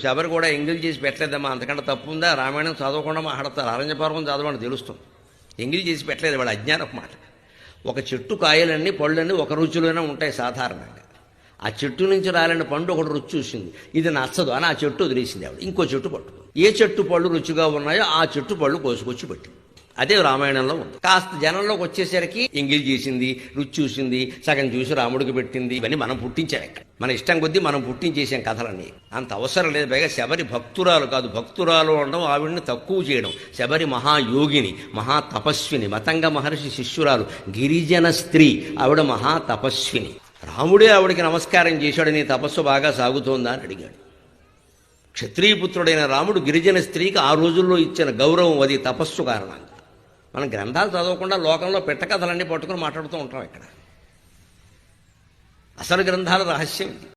శబరి కూడా ఎంగిల్ చేసి పెట్టలేదమ్మా, అంతకంటే తప్పు ఉందా? రామాయణం చదవకుండా మాట్లాడతారు, అరణ్యపర్వం చదవని తెలుస్తుంది. ఎంగిల్ చేసి పెట్టలేదు, వాడు అజ్ఞానం మాట. ఒక చెట్టు కాయలన్నీ పళ్ళన్నీ ఒక రుచిలోనే ఉంటాయి సాధారణంగా. ఆ చెట్టు నుంచి రాలిన పండు ఒకటి రుచి చూసింది, ఇది నచ్చదు అని ఆ చెట్టు వదిలేసింది ఆవిడ. ఇంకో చెట్టు పట్టుకుంది, ఏ చెట్టు పళ్ళు రుచిగా ఉన్నాయో ఆ చెట్టు పళ్ళు కోసుకొచ్చి పెట్టింది. అదే రామాయణంలో ఉంది. కాస్త జనంలోకి వచ్చేసరికి ఎంగిల్ చేసింది, రుచి చూసింది, సగం చూసి రాముడికి పెట్టింది. ఇవన్నీ మనం పుట్టించాం, ఇక్కడ మన ఇష్టం కొద్దీ మనం పుట్టించేసాం కథలన్నీ. అంత అవసరం లేదు. పైగా శబరి భక్తురాలు కాదు, భక్తురాలు అనడం ఆవిడని తక్కువ చేయడం. శబరి మహాయోగిని, మహాతపస్విని, మతంగ మహర్షి శిష్యురాలు, గిరిజన స్త్రీ. ఆవిడ మహాతపస్విని. రాముడే ఆవిడికి నమస్కారం చేశాడు, నీ తపస్సు బాగా సాగుతోందా అని అడిగాడు. క్షత్రియపుత్రుడైన రాముడు గిరిజన స్త్రీకి ఆ రోజుల్లో ఇచ్చిన గౌరవం అది తపస్సు కారణంగా. మనం గ్రంథాలు చదవకుండా లోకంలో పెట్టకథలన్నీ పట్టుకుని మాట్లాడుతూ ఉంటాం ఇక్కడ. అసలు గ్రంథాల రహస్యం ఇది.